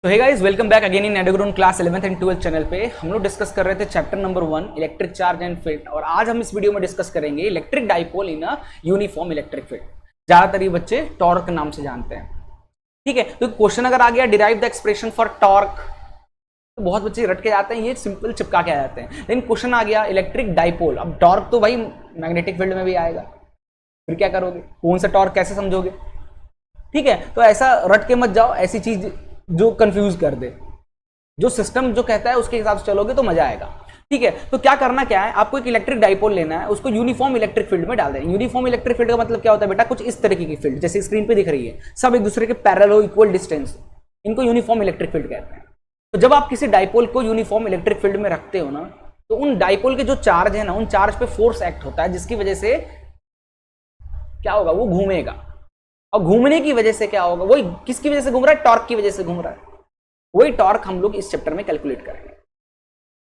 तो hey guys, welcome back again in Edogron class 11th and 12th channel पे। हम लोग डिस्कस कर रहे थे chapter number 1 electric charge and field, और आज हम इस वीडियो में डिस्कस करेंगे electric dipole in a uniform electric field. ज्यादातर ये बच्चे टॉर्क के नाम से जानते हैं, ठीक है। तो क्वेश्चन अगर आ गया derive the expression for torque, तो बहुत बच्चे रट के जाते हैं, ये सिंपल चिपका के आ जाते हैं। लेकिन क्वेश्चन आ गया इलेक्ट्रिक डाइपोल, अब टॉर्क तो भाई मैग्नेटिक फील्ड में भी आएगा, फिर क्या करोगे, कौन सा टॉर्क कैसे समझोगे, ठीक है। तो ऐसा रट के मत जाओ, ऐसी चीज जो कंफ्यूज कर दे, जो सिस्टम जो कहता है उसके हिसाब से चलोगे तो मजा आएगा, ठीक है। तो क्या करना क्या है, आपको एक इलेक्ट्रिक डाइपोल लेना है, उसको यूनिफॉर्म इलेक्ट्रिक फील्ड में डाल देना। यूनिफॉर्म इलेक्ट्रिक फील्ड का मतलब क्या होता है बेटा, कुछ इस तरीके की फील्ड जैसे स्क्रीन पे दिख रही है, सब एक दूसरे के पैरेलल हो, इक्वल डिस्टेंस, इनको यूनिफॉर्म इलेक्ट्रिक फील्ड कहते हैं। तो जब आप किसी डाइपोल को यूनिफॉर्म इलेक्ट्रिक फील्ड में रखते हो ना, तो उन डाइपोल के जो चार्ज है ना, उन चार्ज पे फोर्स एक्ट होता है, जिसकी वजह से क्या होगा, वो घूमेगा। और घूमने की वजह से क्या होगा, वही किसकी वजह से घूम रहा है, टॉर्क की वजह से घूम रहा है। वही टॉर्क हम लोग इस चैप्टर में कैलकुलेट करेंगे।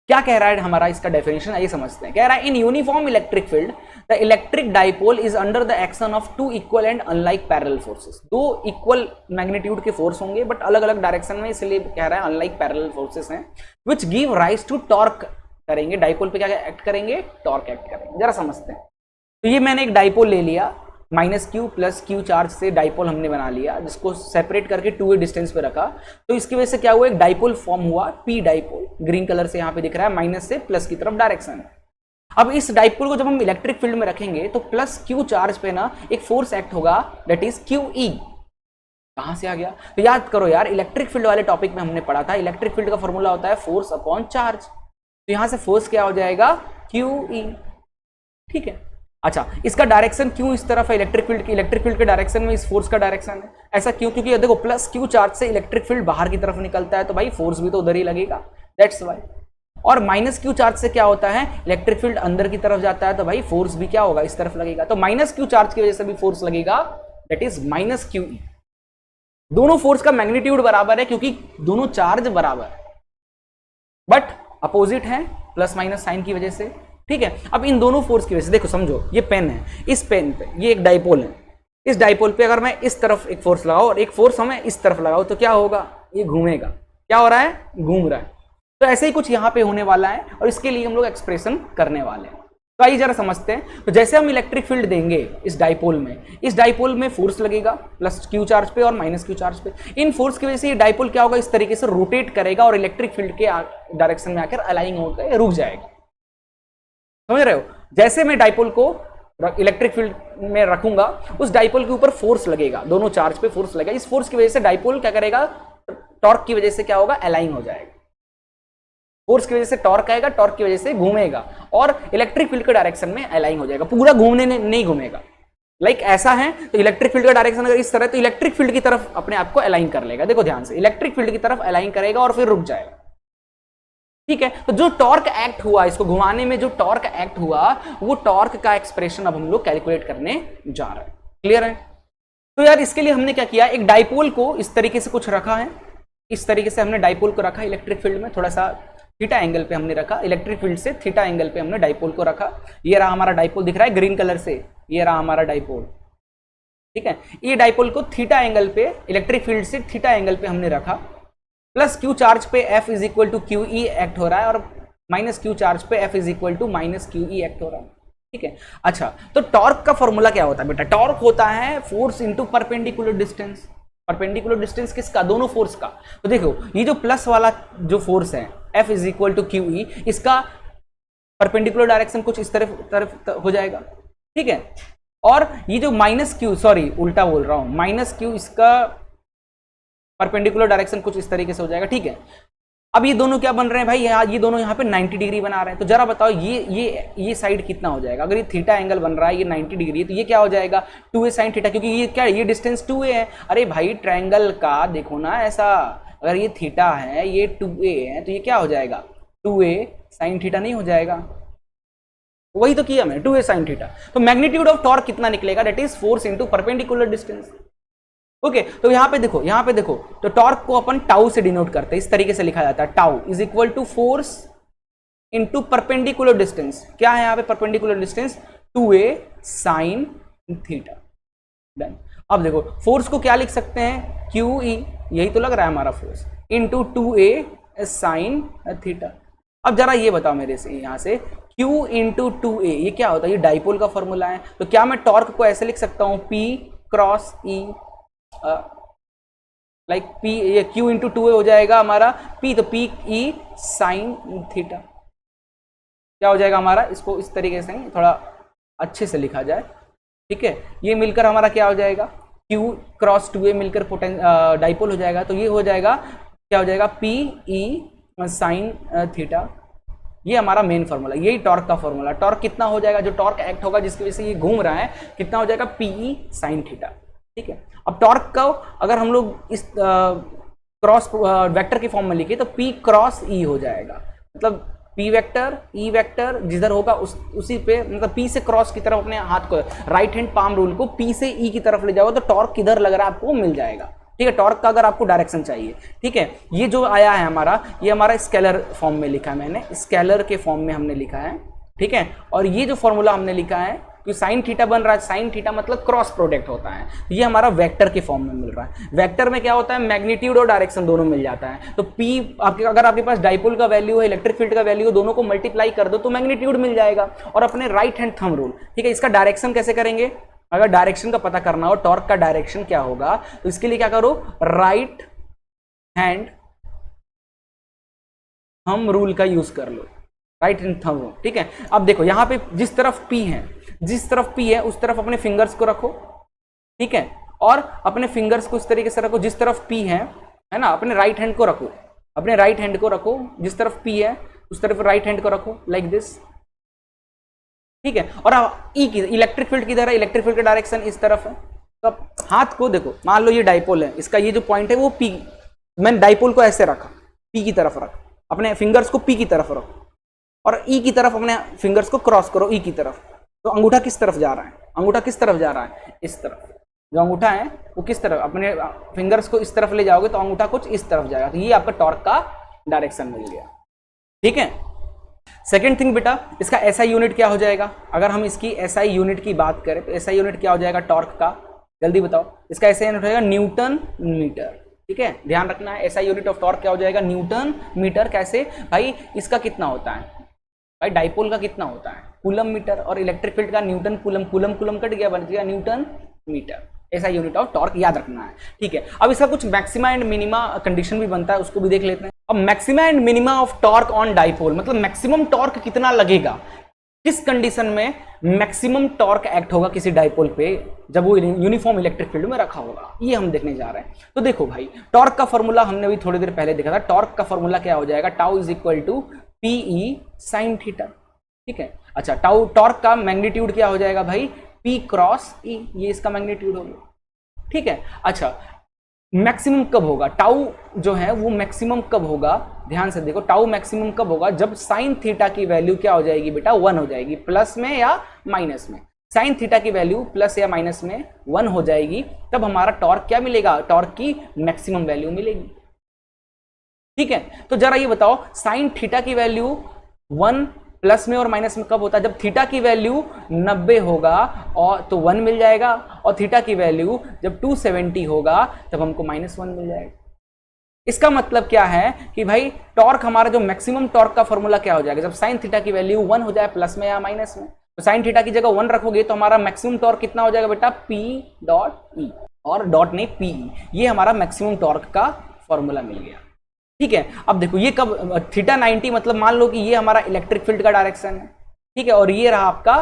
क्या कह रहा है हमारा इसका डेफिनेशन, आइए समझते हैं। कह रहा है in uniform electric field the electric dipole is under the action of two equal and unlike parallel forces. दो इक्वल मैग्नीट्यूड के फोर्स होंगे बट अलग अलग डायरेक्शन में, इसलिए कह रहा है अनलाइक पैरेलल फोर्सेस हैं, which give rise to torque. करेंगे डाइपोल पे क्या एक्ट करेंगे, टॉर्क एक्ट करेंगे। जरा समझते हैं। तो ये मैंने एक डाइपोल ले लिया, minus Q plus Q charge से डाइपोल हमने बना लिया, जिसको सेपरेट करके 2a डिस्टेंस पे रखा। तो इसकी वजह से क्या हुआ, एक डाइपोल फॉर्म हुआ, पी डाइपोल, ग्रीन कलर से यहां पे दिख रहा है, माइनस से प्लस की तरफ डायरेक्शन है। अब इस डाइपोल को जब हम इलेक्ट्रिक फील्ड में रखेंगे तो प्लस क्यू चार्ज पे ना एक फोर्स एक्ट होगा, दैट इज क्यू ई। कहां से आ गया, तो याद करो यार, इलेक्ट्रिक फील्ड वाले टॉपिक में हमने पढ़ा था, इलेक्ट्रिक फील्ड का फॉर्मूला होता है फोर्स अपॉन चार्ज। तो यहां से फोर्स क्या हो जाएगा, क्यू ई, ठीक है। अच्छा, इसका डायरेक्शन क्यों इस तरफ है, इलेक्ट्रिक फील्ड के डायरेक्शन में इस फोर्स का डायरेक्शन है। ऐसा क्यों, क्योंकि देखो प्लस क्यू चार्ज से इलेक्ट्रिक फील्ड बाहर की तरफ निकलता है, तो भाई फोर्स भी तो उधर ही लगेगा, दैट्स वाई। और माइनस क्यू चार्ज से क्या होता है, इलेक्ट्रिक फील्ड अंदर की तरफ जाता है, तो भाई फोर्स भी क्या होगा, इस तरफ लगेगा। तो माइनस क्यू चार्ज की वजह से भी फोर्स लगेगा, that is minus Q E. दोनों फोर्स का मैग्नीट्यूड बराबर है क्योंकि दोनों चार्ज बराबर है, बट अपोजिट है प्लस माइनस साइन की वजह से, ठीक है। अब इन दोनों फोर्स की वजह से देखो, समझो ये पेन है, इस पेन पे ये एक डाइपोल है, इस डाइपोल पे अगर मैं इस तरफ एक फोर्स लगाऊं और एक फोर्स हमें इस तरफ लगाऊं, तो क्या होगा, ये घूमेगा। क्या हो रहा है, घूम रहा है। तो ऐसे ही कुछ यहां पे होने वाला है, और इसके लिए हम लोग एक्सप्रेशन करने वाले हैं। तो आइए जरा समझते हैं। तो जैसे हम इलेक्ट्रिक फील्ड देंगे इस डाइपोल में फोर्स लगेगा प्लस क्यू चार्ज पे और माइनस क्यू चार्ज पे। इन फोर्स की वजह से ये डाइपोल क्या होगा, इस तरीके से रोटेट करेगा और इलेक्ट्रिक फील्ड के डायरेक्शन में आकर अलाइन होकर रुक जाएगा। समझ रहे हो, जैसे मैं डाइपोल को इलेक्ट्रिक फील्ड में रखूंगा, उस डाइपोल के ऊपर फोर्स लगेगा, दोनों चार्ज पे फोर्स लगेगा। इस फोर्स की वजह से डाइपोल क्या करेगा, टॉर्क की वजह से क्या होगा, अलाइन हो जाएगा। फोर्स की वजह से टॉर्क आएगा, टॉर्क की वजह से घूमेगा और इलेक्ट्रिक फील्ड के डायरेक्शन में अलाइन हो जाएगा। पूरा घूमने नहीं घूमेगा, लाइक ऐसा है तो इलेक्ट्रिक फील्ड का डायरेक्शन अगर इस तरह, तो इलेक्ट्रिक फील्ड की तरफ अपने आप को अलाइन कर लेगा। देखो ध्यान से, इलेक्ट्रिक फील्ड की तरफ अलाइन करेगा और फिर रुक जाएगा, ठीक है। तो जो टॉर्क एक्ट हुआ, इसको घुमाने में जो टॉर्क एक्ट हुआ, वो टॉर्क का एक्सप्रेशन अब हम लोग कैलकुलेट करने जा रहे हैं। क्लियर है। तो यार इसके लिए हमने क्या किया, एक डाइपोल को इस तरीके से कुछ रखा है, इस तरीके से हमने डाइपोल को रखा इलेक्ट्रिक फील्ड में, थोड़ा सा थीटा एंगल पे हमने रखा, इलेक्ट्रिक फील्ड से थीटा एंगल पे हमने डाइपोल को रखा। ये रहा हमारा डाइपोल, दिख रहा है ग्रीन कलर से, ये रहा हमारा डाइपोल, ठीक है। ये डाइपोल को थीटा एंगल पे, इलेक्ट्रिक फील्ड से थीटा एंगल पे हमने रखा, प्लस क्यू चार्ज पे F is equal to Q E act हो रहा है, और माइनस क्यू चार्ज पे F is equal to minus Q E act हो रहा है, ठीक है। अच्छा, तो टॉर्क का फॉर्मूला क्या होता है बेटा, टॉर्क होता है force into perpendicular distance. Perpendicular distance किसका, दोनों फोर्स का। तो देखो ये जो प्लस वाला जो फोर्स है F is equal to Q E, इसका परपेंडिकुलर डायरेक्शन कुछ इस तरफ हो जाएगा, ठीक है। और ये जो माइनस क्यू, सॉरी उल्टा बोल रहा हूं, माइनस क्यू, इसका परपेंडिकुलर डायरेक्शन कुछ इस तरीके से हो जाएगा, ठीक है। अब ये दोनों क्या बन रहे हैं भाई, ये दोनों यहाँ पे 90 डिग्री बना रहे हैं। तो जरा बताओ ये साइड कितना हो जाएगा, अगर ये थीटा एंगल बन रहा है, ये 90 डिग्री है, तो ये क्या हो जाएगा, 2a साइन थीटा, क्योंकि ये क्या है, ये डिस्टेंस 2a है। अरे भाई ट्रायंगल का देखो ना, ऐसा अगर ये थीटा है, ये 2a है, तो ये क्या हो जाएगा, 2a साइन थीटा नहीं हो जाएगा। वही तो किया मैं, 2a साइन थीटा। तो मैग्नीट्यूड ऑफ टॉर्क कितना निकलेगा, that is force into perpendicular distance. Okay, तो यहां पे देखो, तो टॉर्क को अपन टाउ से डिनोट करते हैं, इस तरीके से लिखा जाता है, tau is equal to force into perpendicular distance. क्या है यहां पे perpendicular distance, 2a sine theta. Done. अब देखो फोर्स को क्या लिख सकते हैं, क्यू ई, यही तो लग रहा है हमारा force, into 2a sine theta. अब जरा ये बताओ मेरे से यहाँ से Q इंटू 2a ये क्या होता है? ये डाइपोल का फॉर्मूला है। तो क्या मैं टॉर्क को ऐसे लिख सकता हूँ P cross E, like P, ये Q इंटू 2a हो जाएगा हमारा P, तो P E साइन थीटा क्या हो जाएगा हमारा? इसको इस तरीके से थोड़ा अच्छे से लिखा जाए, ठीक है। ये मिलकर हमारा क्या हो जाएगा? Q क्रॉस 2a मिलकर डाइपोल हो जाएगा। तो ये हो जाएगा, क्या हो जाएगा? P E sine theta. ये हमारा मेन फॉर्मूला, यही टॉर्क का फॉर्मूला। टॉर्क कितना हो जाएगा? जो टॉर्क एक्ट होगा जिसकी वजह से ये घूम रहा है, कितना हो जाएगा? PE साइन थीटा, ठीक है। अब टॉर्क का अगर हम लोग इस क्रॉस वेक्टर के फॉर्म में लिखे तो P क्रॉस E हो जाएगा, मतलब P वेक्टर E वेक्टर जिधर होगा उसी पे, मतलब P से क्रॉस की तरफ अपने हाथ को, राइट हैंड पाम रूल को P से E की तरफ ले जाओगे तो टॉर्क किधर लग रहा है आपको मिल जाएगा, ठीक है। टॉर्क का अगर आपको डायरेक्शन चाहिए, ठीक है। ये जो आया है हमारा, ये हमारा स्केलर फॉर्म में लिखा है, मैंने स्केलर के फॉर्म में हमने लिखा है, ठीक है। और ये जो फॉर्मूला हमने लिखा है कि साइन थीटा बन रहा है, साइन थीटा मतलब क्रॉस प्रोडक्ट होता है, ये हमारा वेक्टर के फॉर्म में मिल रहा है। वेक्टर में क्या होता है? मैग्नीट्यूड और डायरेक्शन दोनों मिल जाता है। तो P आपके, अगर आपके पास डाइपोल का वैल्यू है, इलेक्ट्रिक फील्ड का वैल्यू है, दोनों को मल्टीप्लाई कर दो तो मैग्नीट्यूड मिल जाएगा। और अपने राइट हैंड थंब रूल, ठीक है। इसका डायरेक्शन कैसे करेंगे? अगर डायरेक्शन का पता करना हो, टॉर्क का डायरेक्शन क्या होगा, तो इसके लिए क्या करो? राइट हैंड थंब रूल का यूज कर लो, राइट हैंड थंब रूल, ठीक है। अब देखो यहाँ पे जिस तरफ P है, जिस तरफ P है उस तरफ अपने फिंगर्स को रखो, ठीक है। और अपने फिंगर्स को इस तरीके से रखो, जिस तरफ P है ना, अपने राइट हैंड को रखो, अपने राइट हैंड को रखो, जिस तरफ P है उस तरफ राइट हैंड को रखो, लाइक दिस, ठीक है। और E की इलेक्ट्रिक फील्ड किधर है? इलेक्ट्रिक फील्ड का डायरेक्शन इस तरफ है। तो अब हाथ को देखो, मान लो ये डाइपोल है, इसका ये जो पॉइंट है वो P, मैंने डाइपोल को ऐसे रखा, P की तरफ रख, अपने फिंगर्स को P की तरफ रखो और E की तरफ अपने फिंगर्स को क्रॉस करो E की तरफ। तो अंगूठा किस तरफ जा रहा है? अंगूठा किस तरफ जा रहा है? इस तरफ। जो अंगूठा है वो किस तरफ, अपने फिंगर्स को इस तरफ ले जाओगे तो अंगूठा कुछ इस तरफ जाएगा। तो ये आपका टॉर्क का डायरेक्शन मिल गया, ठीक है। सेकेंड थिंग बेटा, इसका SI यूनिट क्या हो जाएगा? अगर हम इसकी SI यूनिट की बात करें तो SI यूनिट क्या हो जाएगा टॉर्क का? जल्दी बताओ। इसका SI यूनिट हो जाएगा न्यूटन मीटर, ठीक है। ध्यान रखना है, SI यूनिट ऑफ टॉर्क क्या हो जाएगा? Newton metre. कैसे भाई? इसका कितना होता है भाई? डाइपोल का कितना होता है? Coulomb metre. और इलेक्ट्रिक फील्ड का newton coulomb, coulomb coulomb cut गया, बन गया newton metre. SI unit of torque याद रखना है, ठीक है। अब इसका कुछ मैक्सिमा एंड मिनिमा कंडीशन भी बनता है, उसको भी देख लेते हैं। अब maxima and minima of torque on dipole, मतलब मैक्सिमम टॉर्क कितना लगेगा, किस कंडीशन में मैक्सिमम टॉर्क एक्ट होगा किसी डाइपोल पे जब वो यूनिफॉर्म इलेक्ट्रिक फील्ड में रखा होगा, ये हम देखने जा रहे हैं। तो देखो भाई, टॉर्क का फॉर्मूला हमने भी थोड़ी देर पहले देखा था। टॉर्क का फॉर्मूला क्या हो जाएगा? Tau is equal to PE sine theta, ठीक है। अच्छा, टाउ टॉर्क का मैग्नीट्यूड क्या हो जाएगा भाई? P क्रॉस E, ये इसका मैग्नीट्यूड हो गया, ठीक है। अच्छा, मैक्सिमम कब होगा? टाउ जो है वो मैक्सिमम कब होगा? ध्यान से देखो, टाउ मैक्सिमम कब होगा? जब साइन थीटा की वैल्यू क्या हो जाएगी बेटा? 1 हो जाएगी, प्लस में या माइनस में। साइन थीटा की वैल्यू प्लस या माइनस में 1 हो जाएगी, तब हमारा टॉर्क क्या मिलेगा? टॉर्क की मैक्सिमम वैल्यू मिलेगी, ठीक है। तो जरा ये बताओ, साइन थीटा की वैल्यू 1 प्लस में और माइनस में कब होता है? जब थीटा की वैल्यू 90 होगा और तो 1 मिल जाएगा, और थीटा की वैल्यू जब 270 होगा तब हमको -1 मिल जाएगा। इसका मतलब क्या है कि भाई टॉर्क हमारा जो मैक्सिमम टॉर्क का फॉर्मूला क्या हो जाएगा? जब साइन थीटा की वैल्यू 1 हो जाए, प्लस में या माइनस में। तो साइन थीटा की जगह 1 रखोगे तो हमारा मैक्सिमम टॉर्क कितना हो जाएगा बेटा? P डॉट E, और डॉट नहीं PE, ये हमारा मैक्सिमम टॉर्क का फॉर्मूला मिल गया, ठीक है। अब देखो ये कब थीटा 90, मतलब मान लो कि ये हमारा इलेक्ट्रिक फील्ड का डायरेक्शन है, ठीक है। और ये रहा आपका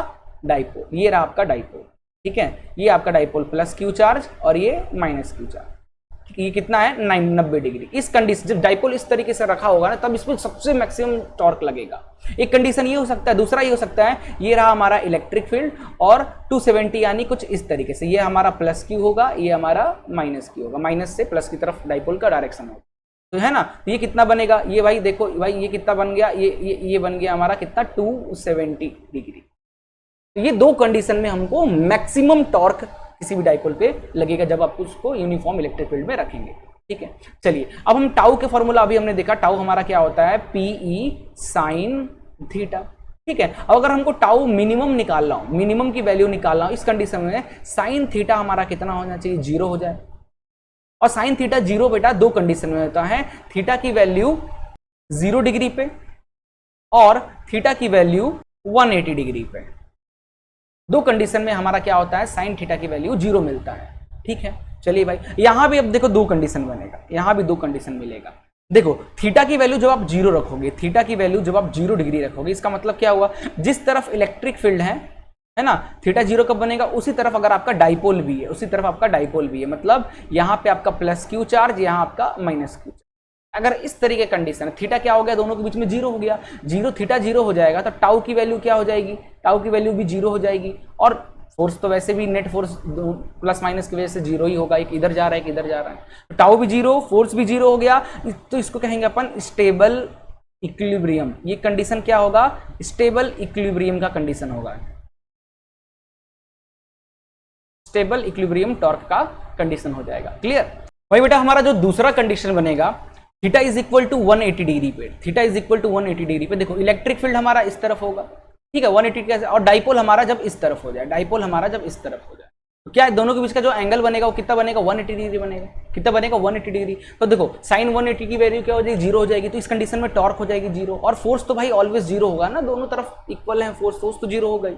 डाइपोल, ये रहा आपका डाइपोल, ठीक है। ये आपका डाइपोल प्लस Q चार्ज और ये माइनस Q चार्ज, ये कितना है? 90 डिग्री। इस कंडीशन जब डाइपोल इस तरीके से रखा होगा ना, तब इसमें सबसे मैक्सिमम टॉर्क लगेगा। एक कंडीशन ये हो सकता है, दूसरा ये हो सकता है, ये रहा हमारा इलेक्ट्रिक फील्ड और 270 यानी कुछ इस तरीके से, ये हमारा प्लस Q होगा, ये हमारा माइनस Q होगा, माइनस से प्लस की तरफ डाइपोल का डायरेक्शन होगा, तो है ना। तो ये कितना बनेगा? ये भाई देखो भाई, ये कितना बन गया? ये बन गया हमारा कितना? 270 डिग्री। तो ये दो कंडीशन में हमको मैक्सिमम टॉर्क किसी भी डाइपोल पे लगेगा जब आप उसको यूनिफॉर्म इलेक्ट्रिक फील्ड में रखेंगे, ठीक है। चलिए, अब हम टाउ के फॉर्मूला अभी हमने देखा, टाउ हमारा क्या होता है? PE साइन थीटा, ठीक है। अब अगर हमको टाउ मिनिमम निकालना हो, मिनिमम की वैल्यू निकालना हो, इस कंडीशन में साइन थीटा हमारा कितना होना चाहिए? 0 हो जाए, और साइन थीटा 0 बेटा दो कंडीशन में होता है, थीटा की वैल्यू 0 डिग्री पे और थीटा की वैल्यू 180 डिग्री पे। दो कंडीशन में हमारा क्या होता है, साइन थीटा की वैल्यू 0 मिलता है। ठीक है, चलिए भाई यहां भी अब देखो दो कंडीशन बनेगा, यहां भी दो कंडीशन मिलेगा। देखो थीटा की वैल्यू जब आप 0 रखोगे, थीटा की वैल्यू जब आप 0 डिग्री रखोगे, इसका मतलब क्या हुआ, जिस तरफ इलेक्ट्रिक फील्ड है ना, थीटा 0 कब बनेगा, उसी तरफ अगर आपका डाइपोल भी है, उसी तरफ आपका डाइपोल भी है, मतलब यहां पे आपका प्लस क्यू चार्ज, यहां आपका माइनस क्यू चार्ज। अगर इस तरीके कंडीशन है, थीटा क्या हो गया, दोनों के बीच में 0 हो गया, 0 थीटा 0 हो जाएगा तो टाउ की वैल्यू क्या हो जाएगी, टाउ की वैल्यू भी 0 हो जाएगी। और फोर्स तो वैसे भी नेट फोर्स प्लस माइनस की वजह से 0 ही होगा, एक इधर जा रहा है, एक इधर जा रहा है, तो टाउ भी 0, फोर्स भी 0 हो गया, तो इसको कहेंगे अपन स्टेबल इक्विलिब्रियम। ये कंडीशन क्या होगा, स्टेबल इक्विलिब्रियम का कंडीशन होगा, स्टेबल इक्विलिब्रियम टॉर्क का कंडीशन हो जाएगा। क्लियर भाई बेटा, हमारा जो दूसरा कंडीशन बनेगा, theta is equal to 180 degree पे, theta is equal to 180 degree पे, देखो इलेक्ट्रिक फील्ड हमारा इस तरफ होगा, ठीक है 180 कैसे, और डाइपोल हमारा जब इस तरफ हो जाए, डाइपोल हमारा जब इस तरफ हो जाए, तो क्या है दोनों के बीच का जो एंगल बनेगा वो कितना बनेगा, 180 डिग्री बनेगा। कितना बनेगा, 180 डिग्री। तो देखो साइन 180 की वैल्यू क्या हो जाएगी, 0 हो जाएगी, तो इस कंडीशन में टॉर्क हो जाएगी 0, और फोर्स तो भाई ऑलवेज 0 होगा ना, दोनों तरफ इक्वल है फोर्स तो 0 हो गई।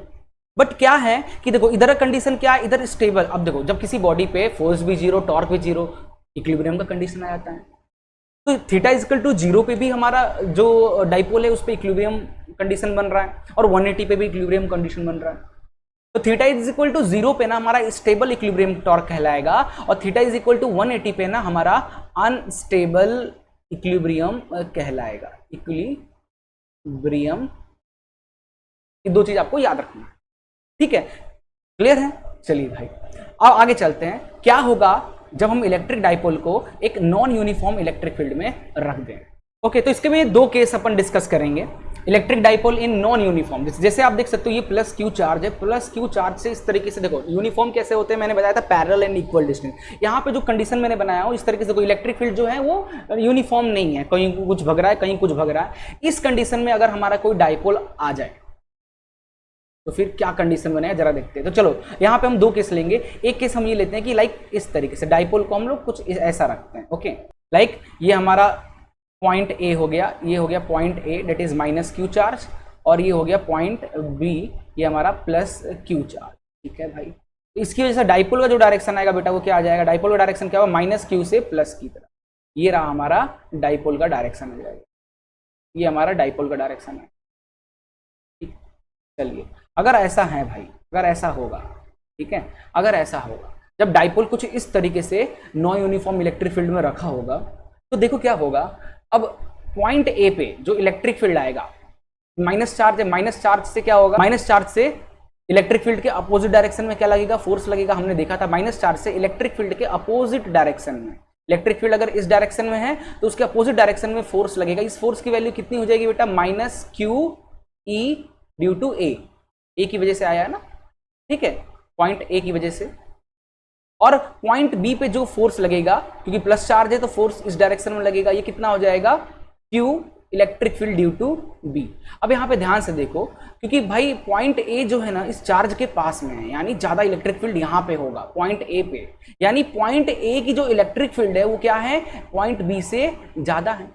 बट क्या है कि देखो इधर कंडीशन क्या है, इधर स्टेबल। अब देखो जब किसी बॉडी पे फोर्स भी 0, टॉर्क भी 0, इक्विलिब्रियम का कंडीशन आ जाता है। तो थीटा इक्वल टू 0 पे भी हमारा जो डाइपोल है उस पे इक्विलिब्रियम कंडीशन बन रहा है, और 180 पे भी इक्विलिब्रियम कंडीशन बन रहा है। तो थीटा इज इक्वल टू 0 पे ना हमारा स्टेबल इक्विलिब्रियम टॉर्क कहलाएगा, और थीटा इज इक्वल टू 180 पे ना हमारा अनस्टेबल इक्विलिब्रियम कहलाएगा। इक्विलिब्रियम, ये दो चीज आपको याद रखना है, ठीक है, क्लियर है। चलिए भाई अब आगे चलते हैं, क्या होगा जब हम इलेक्ट्रिक डाइपोल को एक नॉन यूनिफॉर्म इलेक्ट्रिक फील्ड में रख दें। ओके, तो इसके में दो केस अपन डिस्कस करेंगे, electric dipole in non uniform. जैसे आप देख सकते हो ये प्लस क्यू चार्ज है, प्लस क्यू चार्ज से इस तरीके से देखो यूनिफॉर्म कैसे होते हैं, मैंने बताया था पैरेलल एंड इक्वल डिस्टेंस। यहाँ पे जो कंडीशन मैंने बनाया हो इस तरीके से, कोई इलेक्ट्रिक फील्ड जो है वो यूनिफॉर्म नहीं है, कहीं कुछ भग रहा है कहीं कुछ भग रहा है। इस कंडीशन में अगर हमारा कोई डाइपोल आ जाए तो फिर क्या कंडीशन बनेगा जरा देखते हैं। तो चलो यहाँ पे हम दो केस लेंगे, एक केस हम ये लेते हैं कि लाइक इस तरीके से डाइपोल को हम लोग कुछ ऐसा रखते हैं। ओके, लाइक ये हमारा पॉइंट ए हो गया, ये हो गया point A that is minus Q charge, और ये हो गया पॉइंट बी, ये हमारा प्लस क्यू चार्ज। ठीक है भाई, तो इसकी वजह से डाइपोल का जो डायरेक्शन आएगा बेटा वो क्या आ जाएगा, डाइपोल का डायरेक्शन क्या होगा, माइनस क्यू से प्लस की तरफ। ये रहा हमारा डाइपोल का डायरेक्शन आ जाएगा, ये हमारा डाइपोल का डायरेक्शन है। ठीक, चलिए अगर ऐसा है भाई, अगर ऐसा होगा, ठीक है, अगर ऐसा होगा जब डाइपोल कुछ इस तरीके से नॉन यूनिफॉर्म इलेक्ट्रिक फील्ड में रखा होगा, तो देखो क्या होगा, अब पॉइंट ए पे जो इलेक्ट्रिक फील्ड आएगा, माइनस चार्ज है, माइनस चार्ज से क्या होगा, माइनस चार्ज से इलेक्ट्रिक फील्ड के अपोजिट डायरेक्शन में क्या लगेगा, फोर्स लगेगा। हमने देखा था माइनस चार्ज से इलेक्ट्रिक फील्ड के अपोजिट डायरेक्शन में, इलेक्ट्रिक फील्ड अगर इस डायरेक्शन में है तो उसके अपोजिट डायरेक्शन में फोर्स लगेगा। इस फोर्स की वैल्यू कितनी हो जाएगी बेटा, minus Q E due to A की वजह से आया है ना, ठीक है, पॉइंट ए की वजह से। और पॉइंट बी पे जो फोर्स लगेगा, क्योंकि प्लस चार्ज है तो फोर्स इस डायरेक्शन में लगेगा, ये कितना हो जाएगा, Q electric field due to B. अब यहां पे ध्यान से देखो, क्योंकि भाई पॉइंट ए जो है ना इस चार्ज के पास में है, यानी ज्यादा इलेक्ट्रिक फील्ड यहां पे होगा पॉइंट ए पे, यानी पॉइंट ए की जो इलेक्ट्रिक फील्ड है वो क्या है, पॉइंट बी से ज्यादा है।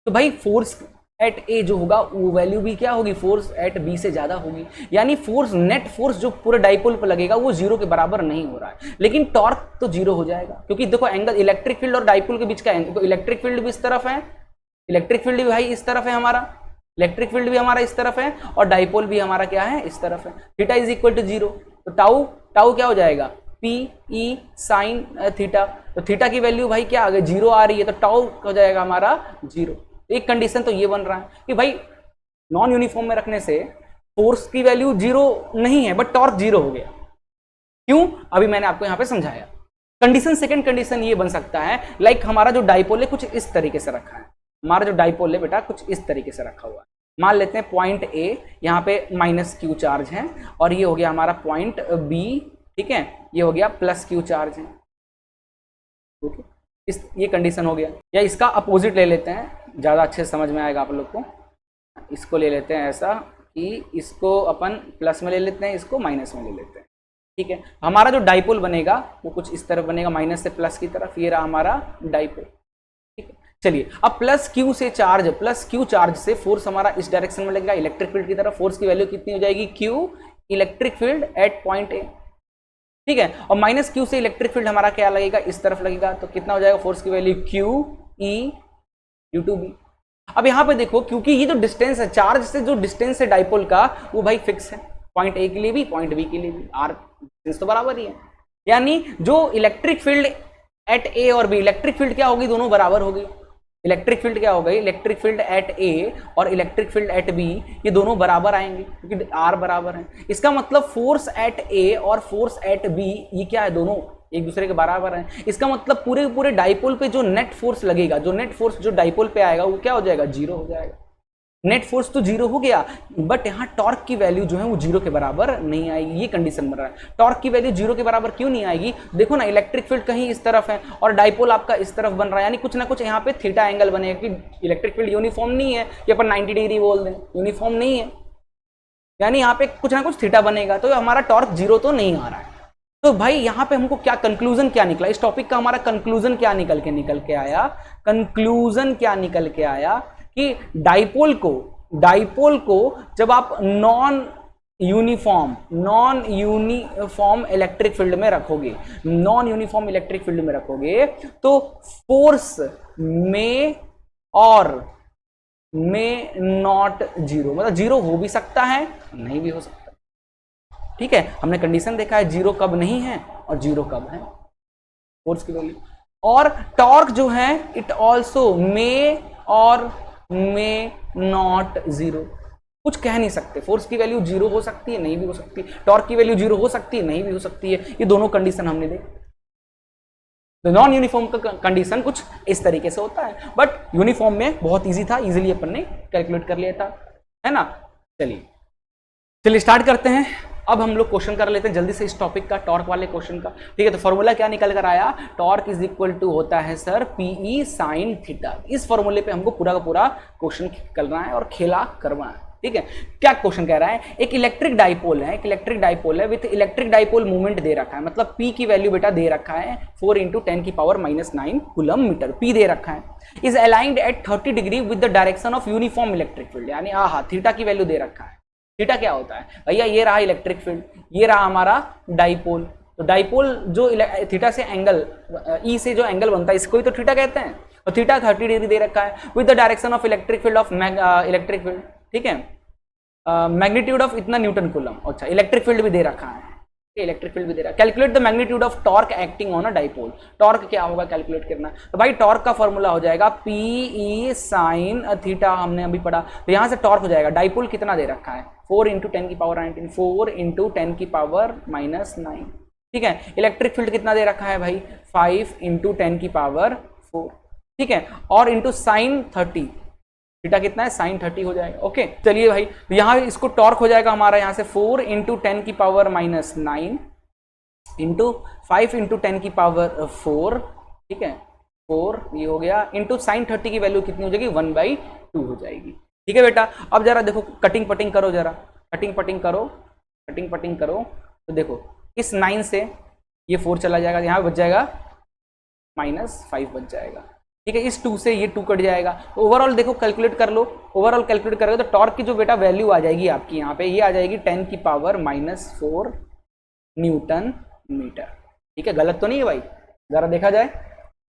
तो भाई फोर्स एट ए जो होगा वो वैल्यू भी क्या होगी, फोर्स एट बी से ज्यादा होगी, यानी फोर्स, नेट फोर्स जो पूरे डाइपोल पर लगेगा वो 0 के बराबर नहीं हो रहा है, लेकिन टॉर्क तो 0 हो जाएगा, क्योंकि देखो एंगल इलेक्ट्रिक फील्ड और डाइपोल के बीच का एंगल, तो इलेक्ट्रिक फील्ड भी इस तरफ है, इलेक्ट्रिक फील्ड भी भाई इस तरफ है हमारा, इलेक्ट्रिक फील्ड भी हमारा इस तरफ है, और डाइपोल भी हमारा क्या है, इस तरफ है। थीटा इज इक्वल टू 0, तो टाउ टाउ क्या हो जाएगा, पी ई साइन थीटा, तो थीटा की वैल्यू भाई क्या आ गई, 0 आ रही है, तो टाउ हो जाएगा हमारा 0। एक कंडीशन तो ये बन रहा है कि भाई नॉन यूनिफॉर्म में रखने से फोर्स की वैल्यू 0 नहीं है बट टॉर्क 0 हो गया। क्यों, अभी मैंने आपको यहां पे समझाया। कंडीशन, सेकंड कंडीशन ये बन सकता है, लाइक हमारा जो डाइपोल है कुछ इस तरीके से रखा है, हमारा जो डाइपोल है बेटा कुछ इस तरीके से रखा हुआ है। मान लेते हैं पॉइंट ए, यहाँ पे माइनस क्यू चार्ज है, और ये हो गया हमारा पॉइंट बी, ठीक है, ये हो गया प्लस क्यू चार्ज है। ओके, ये कंडीशन हो गया। या इसका अपोजिट ले लेते हैं, ज़्यादा अच्छे से समझ में आएगा आप लोग को। इसको ले लेते हैं ऐसा कि इसको अपन प्लस में ले लेते हैं, इसको माइनस में ले लेते हैं। ठीक है, हमारा जो डाइपोल बनेगा वो कुछ इस तरफ बनेगा, माइनस से प्लस की तरफ, ये रहा हमारा डाइपोल। ठीक है, चलिए अब प्लस क्यू से चार्ज, प्लस क्यू चार्ज से फोर्स हमारा इस डायरेक्शन में लगेगा इलेक्ट्रिक फील्ड की तरफ। फोर्स की वैल्यू कितनी हो जाएगी, Q electric field at point A. ठीक है, और माइनस क्यू से इलेक्ट्रिक फील्ड हमारा क्या लगेगा, इस तरफ लगेगा, तो कितना हो जाएगा फोर्स की value, Q E due to B. अब यहां पे देखो, क्योंकि ये जो डिस्टेंस है चार्ज से, जो डिस्टेंस है डाइपोल का, वो भाई फिक्स है, पॉइंट ए के लिए भी पॉइंट बी के लिए भी, आर डिस्टेंस तो बराबर ही है। यानी जो इलेक्ट्रिक फील्ड एट ए और बी, इलेक्ट्रिक फील्ड क्या होगी, दोनों बराबर होगी। इलेक्ट्रिक फील्ड क्या हो गई, इलेक्ट्रिक फील्ड एट ए और इलेक्ट्रिक फील्ड एट बी, ये दोनों बराबर आएंगे क्योंकि आर बराबर है। इसका मतलब फोर्स एट ए और फोर्स एट बी ये क्या है, दोनों एक दूसरे के बराबर हैं। इसका मतलब पूरे पूरे डाइपोल पे जो नेट फोर्स लगेगा, जो नेट फोर्स जो डाइपोल पे आएगा वो क्या हो जाएगा, जीरो हो जाएगा। नेट फोर्स तो जीरो हो गया, बट यहां टॉर्क की वैल्यू जो है वो जीरो के बराबर नहीं आएगी। ये कंडीशन बन रहा है, टॉर्क की वैल्यू जीरो के बराबर क्यों नहीं आएगी, देखो ना, इलेक्ट्रिक फील्ड कहीं इस तरफ है और डाइपोल आपका इस तरफ बन रहा है, यानी कुछ ना कुछ यहाँ पे थीटा एंगल बनेगा कि इलेक्ट्रिक फील्ड यूनिफॉर्म नहीं है, कि अपन 90 डिग्री बोल दें, यूनिफॉर्म नहीं है, यानी यहाँ पे कुछ ना कुछ थीटा बनेगा, तो हमारा टॉर्क जीरो तो नहीं आ रहा है। तो भाई यहाँ पे हमको क्या कंक्लूजन क्या निकला, इस टॉपिक का हमारा कंक्लूजन क्या निकल के आया, कंक्लूजन क्या निकल के आया कि डाइपोल को जब आप नॉन यूनिफॉर्म इलेक्ट्रिक फील्ड में रखोगे, नॉन यूनिफॉर्म इलेक्ट्रिक फील्ड में रखोगे, तो फोर्स में और में नॉट जीरो, मतलब जीरो हो भी सकता है, नहीं भी हो सकता। ठीक है, हमने कंडीशन देखा है जीरो कब नहीं है और जीरो कब है फोर्स की वैल्यू। और टॉर्क जो है इट ऑल्सो मे और मे नॉट जीरो, कुछ कह नहीं सकते, फोर्स की वैल्यू जीरो हो सकती है, नहीं भी हो सकती, टॉर्क की वैल्यू जीरो हो सकती है, नहीं भी हो सकती है। ये दोनों कंडीशन हमने देखी। तो नॉन यूनिफॉर्म का कंडीशन कुछ इस तरीके से होता है, बट यूनिफॉर्म में बहुत इजी था, इजीली अपन ने कैलकुलेट कर लिया था, है ना। चलिए स्टार्ट करते हैं। अब हम लोग क्वेश्चन कर लेते हैं जल्दी से इस टॉपिक का, टॉर्क वाले क्वेश्चन का। ठीक है, तो फॉर्मूला क्या निकल कर आया, टॉर्क इज इक्वल टू होता है सर पीई साइन थीटा। इस फॉर्मूले पे हमको पूरा का पूरा क्वेश्चन करना है और खेला करना है। ठीक है, क्या क्वेश्चन कह रहा है, एक इलेक्ट्रिक डाइपोल है, विथ इलेक्ट्रिक डाइपोल मूवमेंट दे रखा है, मतलब पी की वैल्यू बेटा दे रखा है 4 × 10⁻⁹ कूलम मीटर, पी दे रखा है, is aligned at 30 degree with the direction of uniform electric field, यानी थीटा की वैल्यू दे रखा है। थीटा क्या होता है भैया, ये रहा इलेक्ट्रिक फील्ड, ये रहा हमारा डाइपोल, तो डाइपोल जो थीटा से एंगल ई से जो एंगल बनता है इसको ही तो थीटा कहते हैं, और थीटा 30 डिग्री दे रखा है with the direction of electric field of electric field. ठीक है, मैग्नीट्यूड ऑफ इतना न्यूटन कूलम, अच्छा इलेक्ट्रिक फील्ड भी दे रखा है, इलेक्ट्रिक फील्ड भी दे रहा है। Calculate the magnitude of torque acting on a dipole, torque क्या होगा कैलकुलेट करना, तो भाई टॉर्क का फॉर्मूला हो जाएगा पी साइन थीटा, हमने अभी पढ़ा, तो यहां से टॉर्क हो जाएगा, डाइपोल कितना दे रखा है 4 × 10⁻⁹, 4 × 10⁻⁹। ठीक है, इलेक्ट्रिक फील्ड कितना दे रखा है भाई 5 × 10⁴। ठीक है, और इंटू साइन 30, थीटा कितना है साइन 30 हो जाएगा। ओके, चलिए भाई, तो यहाँ इसको टॉर्क हो जाएगा हमारा यहाँ से 4 × 10⁻⁹ इंटू 5 × 10⁴। ठीक है, 4 ये हो गया, इंटू साइन 30 की वैल्यू कितनी हो जाएगी 1/2 हो जाएगी। ठीक है बेटा, अब जरा देखो कटिंग पटिंग करो, जरा कटिंग पटिंग करो, तो देखो इस 9 से ये 4 चला जाएगा, यहाँ बच जाएगा -5 बच जाएगा। ठीक है, इस 2 से ये 2 कट जाएगा, तो ओवरऑल देखो कैलकुलेट कर लो, ओवरऑल कैलकुलेट करोगे तो टॉर्क की जो बेटा वैल्यू आ जाएगी आपकी यहाँ पे, ये आ जाएगी 10⁻⁻⁴ न्यूटन मीटर। ठीक है, गलत तो नहीं है भाई, जरा देखा जाए,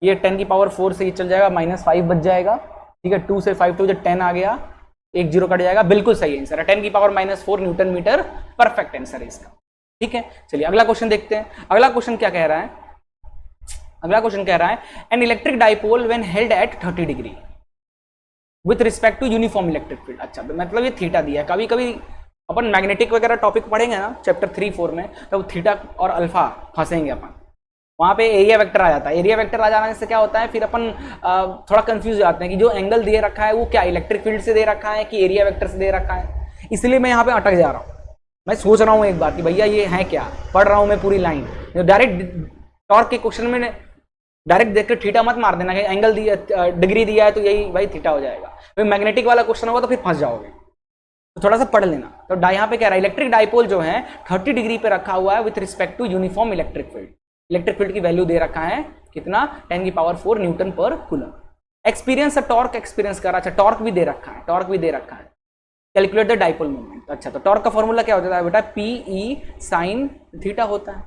ये 10⁻⁴ से ये चल जाएगा -5 बच जाएगा। ठीक है, 2 से 5 तो 10 आ गया, 1 0 कट जाएगा, बिल्कुल सही आंसर है 10⁻⁻⁴ न्यूटन मीटर, परफेक्ट आंसर है इसका। ठीक है, चलिए अगला क्वेश्चन देखते हैं। अगला क्वेश्चन क्या कह रहा है, अगला क्वेश्चन कह रहा है an electric dipole when held at 30 degree with respect to uniform electric field. अच्छा, मतलब ये थीटा दिया है, कभी कभी अपन मैग्नेटिक वगैरह टॉपिक पढ़ेंगे ना चैप्टर 3-4 में, तब थीटा और अल्फा फंसेंगे अपन, वहां पे एरिया वेक्टर आ जाता है। एरिया वेक्टर आ जाने से क्या होता है, फिर अपन थोड़ा कंफ्यूज हो जाते हैं कि जो एंगल दे रखा है वो क्या इलेक्ट्रिक फील्ड से दे रखा है कि एरिया वेक्टर से दे रखा है, इसलिए मैं यहाँ पे अटक जा रहा हूँ। मैं सोच रहा हूँ एक बार कि भैया ये है क्या, पढ़ रहा हूँ मैं पूरी लाइन, डायरेक्ट टॉर्क के क्वेश्चन में डायरेक्ट देख कर थीटा मत मार देना कि एंगल दिया डिग्री दिया है तो यही भाई थीटा हो जाएगा। फिर मैग्नेटिक वाला क्वेश्चन होगा तो फिर फंस जाओगे। तो थोड़ा सा पढ़ लेना। तो यहाँ पे कह रहा है इलेक्ट्रिक डाइपोल जो है 30 डिग्री पे रखा हुआ है with respect to uniform electric field. Electric field की वैल्यू दे रखा है कितना 10⁴ न्यूटन पर कूलम। एक्सपीरियंस टॉर्क एक्सपीरियंस कर रहा है, अच्छा टॉर्क भी दे रखा है, टॉर्क भी दे रखा है। कैलकुलेट द डाइपोल मोमेंट, अच्छा तो टॉर्क का फॉर्मूला क्या होता है बेटा PE sin थीटा होता है,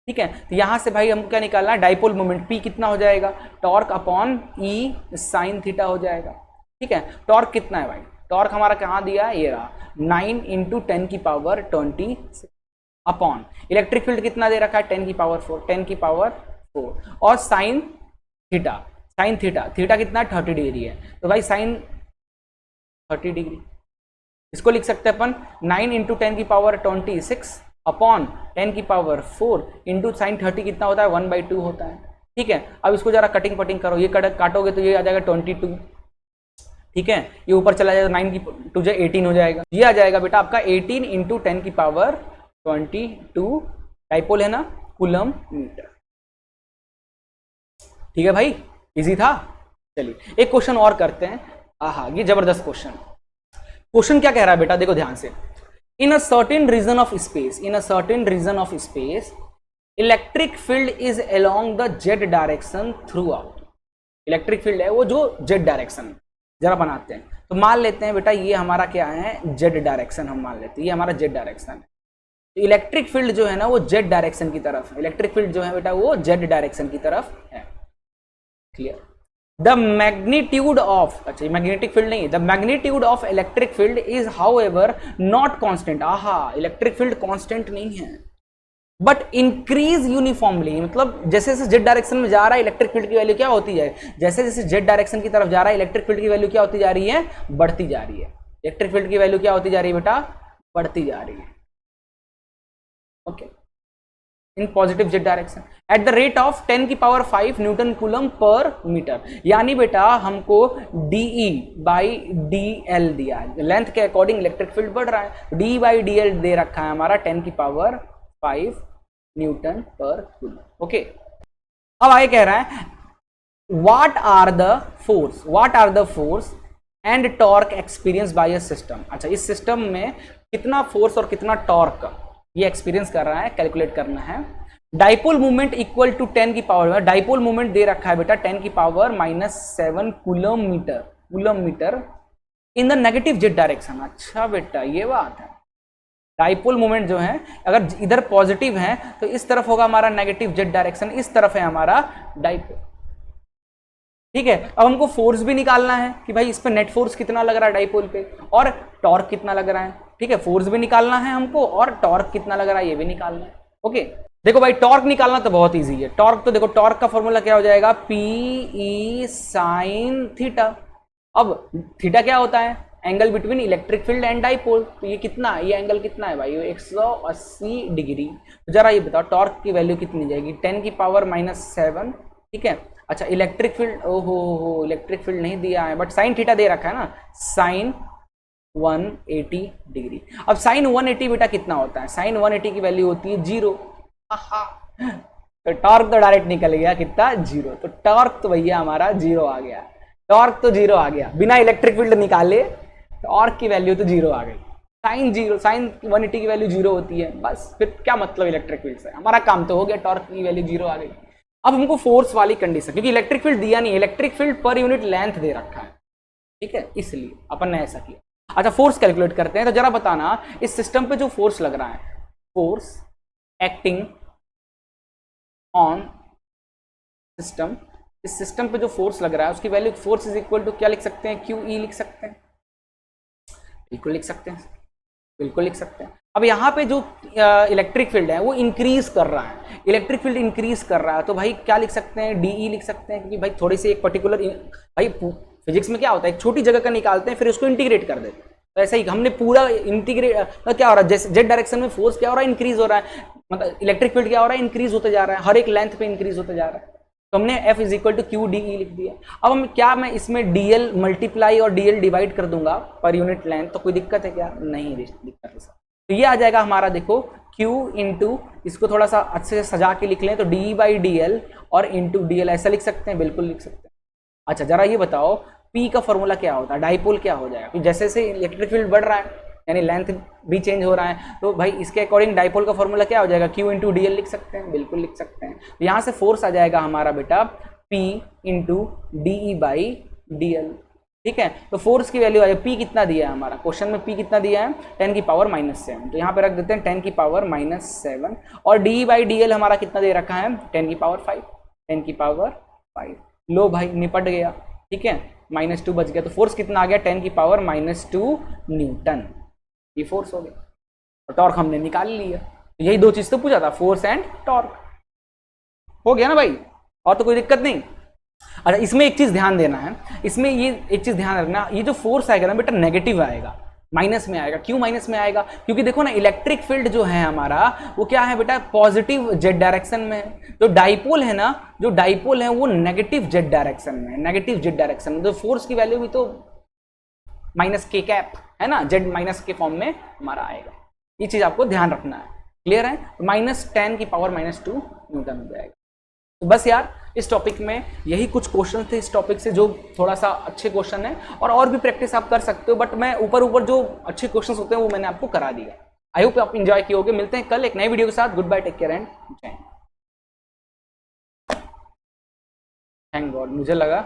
ठीक है। तो यहां से भाई हमको क्या निकालना है डाइपोल मोमेंट, P कितना हो जाएगा torque upon E sin theta हो जाएगा, ठीक है। टॉर्क कितना है भाई, टॉर्क हमारा कहाँ दिया है, ये रहा 9 × 10⁻20 अपॉन इलेक्ट्रिक फील्ड कितना दे रखा है 10⁴ और साइन थीटा, थीटा कितना 30 डिग्री है, तो भाई साइन 30 डिग्री इसको लिख सकते हैं अपन 9 × 10⁻26 अपॉन 10⁴ इंटू साइन 30 कितना होता है 1/2 होता है, ठीक है। अब इसको जरा कटिंग पटिंग करो, ये काटोगे तो ये आ जाएगा 22, ठीक है। ये ऊपर चला जाएगा 9 की 2 18 हो जाएगा, ये आ जाएगा बेटा आपका 18 × 10⁻22 डाइपोल है ना कूलम मीटर, ठीक है भाई, इजी था। चलिए एक क्वेश्चन और करते हैं, आहा ये जबरदस्त क्वेश्चन क्या कह रहा है बेटा, देखो ध्यान से। In a certain region of space electric field is along the Z direction throughout. Electric field है वो जो जेड डायरेक्शन, जरा बनाते हैं तो मान लेते हैं बेटा ये हमारा क्या है जेड डायरेक्शन, हम मान लेते हैं ये हमारा जेड डायरेक्शन है। तो इलेक्ट्रिक फील्ड जो है ना वो जेड डायरेक्शन की तरफ है, इलेक्ट्रिक फील्ड जो है बेटा वो जेड डायरेक्शन की तरफ है, क्लियर। द मैग्नीट्यूड ऑफ, अच्छा मैग्नेटिक फील्ड नहीं, the magnitude of electric field is however not constant, आहा इलेक्ट्रिक फील्ड कांस्टेंट नहीं है बट इंक्रीज यूनिफॉर्मली, मतलब जैसे जैसे जेड डायरेक्शन में जा रहा है इलेक्ट्रिक फील्ड की वैल्यू क्या होती है, जैसे जैसे जेड डायरेक्शन की तरफ जा रहा है इलेक्ट्रिक फील्ड की वैल्यू क्या होती जा रही है, बढ़ती जा रही है। इलेक्ट्रिक फील्ड की वैल्यू क्या होती जा रही है बेटा, बढ़ती जा रही है, okay, in positive Z direction at the rate of 10⁵ newton coulomb per metre. यानी बेटा हमको DE/dl दिया है, लेंथ के अकॉर्डिंग इलेक्ट्रिक फील्ड बढ़ रहा है, DE/dl दे रखा है हमारा 10⁵ न्यूटन पर कूलम, ओके। अब आगे कह रहा है what are the force and torque experience by a system. अच्छा इस सिस्टम में कितना फोर्स और कितना टॉर्क ये एक्सपीरियंस कर रहा है, कैलकुलेट करना है। Dipole movement equal to 10⁻, dipole movement दे रखा है बेटा 10⁻⁷ coulomb metre in the negative Z direction. अच्छा बेटा ये बात है, डाइपोल मूवमेंट जो है अगर इधर पॉजिटिव है तो इस तरफ होगा हमारा नेगेटिव जेड डायरेक्शन, इस तरफ है हमारा डाइपोल, ठीक है। अब हमको फोर्स भी निकालना है कि भाई इस पर नेट फोर्स कितना लग रहा है डाइपोल पे और टॉर्क कितना लग रहा है, ठीक है। फोर्स भी निकालना है हमको और टॉर्क कितना लग रहा है ये भी निकालना है, ओके। देखो भाई टॉर्क निकालना तो बहुत इजी है, टॉर्क तो देखो टॉर्क का फॉर्मूला क्या हो जाएगा PE sin थीटा। अब थीटा क्या होता है, angle between electric field and dipole, तो ये कितना है, ये एंगल कितना है भाई, 180 डिग्री। तो जरा ये बताओ टॉर्क की वैल्यू कितनी जाएगी 10⁻⁷, ठीक है। अच्छा इलेक्ट्रिक फील्ड, ओहो इलेक्ट्रिक फील्ड नहीं दिया है बट साइन थीटा दे रखा है ना, साइन 180 डिग्री। अब साइन 180 बेटा कितना होता है, साइन 180 की वैल्यू होती है 0, तो टॉर्क तो डायरेक्ट निकल गया कितना 0, तो टॉर्क तो भैया हमारा 0 आ गया, टॉर्क तो 0 आ गया, बिना इलेक्ट्रिक फील्ड निकाले टॉर्क की वैल्यू तो 0 आ गई। साइन 180 की वैल्यू 0 होती है, बस फिर क्या मतलब इलेक्ट्रिक फील्ड से, हमारा काम तो हो गया, टॉर्क की वैल्यू 0 आ गई। अब हमको फोर्स वाली कंडीशन, क्योंकि इलेक्ट्रिक फील्ड दिया नहीं, इलेक्ट्रिक फील्ड पर यूनिट लेंथ दे रखा है, ठीक है, इसलिए अपन ने ऐसा किया। अच्छा फोर्स कैलकुलेट करते हैं, तो जरा बताना इस सिस्टम पे जो फोर्स लग रहा है, फोर्स एक्टिंग ऑन सिस्टम, इस सिस्टम पे जो फोर्स लग रहा है उसकी value, force is equal to क्या लिख सकते हैं, QE लिख सकते हैं, बिल्कुल लिख सकते हैं, बिल्कुल लिख सकते हैं। अब यहाँ पे जो इलेक्ट्रिक फील्ड है वो इंक्रीज कर रहा है, इलेक्ट्रिक फील्ड इंक्रीज कर रहा है, तो भाई क्या लिख सकते हैं, DE लिख सकते हैं, क्योंकि भाई थोड़ी सी एक पर्टिकुलर, भाई फिजिक्स में क्या होता है एक छोटी जगह का निकालते हैं फिर उसको इंटीग्रेट कर देते हैं, तो ऐसा ही हमने पूरा इंटीग्रेट, क्या हो रहा है, जैसे जेड डायरेक्शन में फोर्स क्या हो रहा है, इंक्रीज हो रहा है, मतलब इलेक्ट्रिक फील्ड क्या हो रहा है, इंक्रीज होते जा रहा है, हर एक लेंथ पे इंक्रीज होते जा रहा है, तो हमने F is equal to QDE लिख दिया। अब हम क्या, मैं इसमें DL मल्टीप्लाई और DL डिवाइड कर दूंगा पर यूनिट लेंथ, तो कोई दिक्कत है क्या, नहीं दिक्कत है। तो ये आ जाएगा हमारा, देखो Q इंटू, इसको थोड़ा सा अच्छे से सजा के लिख लें तो DE/dl और इंटू DL ऐसा लिख सकते हैं, बिल्कुल लिख सकते हैं। अच्छा जरा ये बताओ P का फॉर्मूला क्या होता है, डाइपोल क्या हो जाएगा, जैसे जैसे इलेक्ट्रिक फील्ड बढ़ रहा है यानी लेंथ भी चेंज हो रहा है। तो भाई इसके अकॉर्डिंग डाइपोल का फॉर्मूला क्या हो जाएगा, Q इंटू डी एल लिख सकते हैं, बिल्कुल लिख सकते हैं। तो यहाँ से फोर्स आ जाएगा हमारा बेटा P into D E by D L, ठीक है। तो फोर्स की वैल्यू आ जाए, P कितना दिया है हमारा क्वेश्चन में, P कितना दिया है 10 की पावर -7, तो यहाँ पे रख देते हैं 10 की पावर -7, और D E by D L हमारा कितना दे रखा है 10 की पावर 5, 10 की पावर 5। लो भाई निपट गया, ठीक है, -2 बच गया। तो फोर्स कितना आ गया 10 की पावर -2 न्यूटन, ये फोर्स हो गया। और टॉर्क हमने निकाल लिया। तो यही दो चीज तो पूछा था, फोर्स एंड टॉर्क, हो गया ना भाई, और तो कोई दिक्कत नहीं। अच्छा इसमें एक चीज ध्यान देना है, इसमें ये एक चीज ध्यान रखना, ये जो फोर्स आएगा ना बेटा नेगेटिव आएगा, माइनस में आएगा। क्यों माइनस में आएगा, क्योंकि देखो ना इलेक्ट्रिक फील्ड जो है हमारा वो क्या है बेटा, पॉजिटिव जेड डायरेक्शन में है। जो डाइपोल है ना, जो डाइपोल है वो नेगेटिव जेड डायरेक्शन में है, नेगेटिव जेड डायरेक्शन में। तो फोर्स की वैल्यू भी तो माइनस के कैप है ना, जेड माइनस के फॉर्म में हमारा आएगा। ये चीज आपको ध्यान रखना है, क्लियर है। -10 की पावर -2 न्यूटन हो जाएगा। तो बस यार इस टॉपिक में यही कुछ क्वेश्चन थे इस टॉपिक से, जो थोड़ा सा अच्छे क्वेश्चन है, और भी प्रैक्टिस आप कर सकते हो, बट मैं ऊपर जो अच्छे क्वेश्चन होते हैं वो मैंने आपको करा दिया। आई होप आप इंजॉय किए होगे। मिलते हैं कल एक नई वीडियो के साथ। Goodbye, take care and जय हिंद। थैंक गॉड, मुझे लगा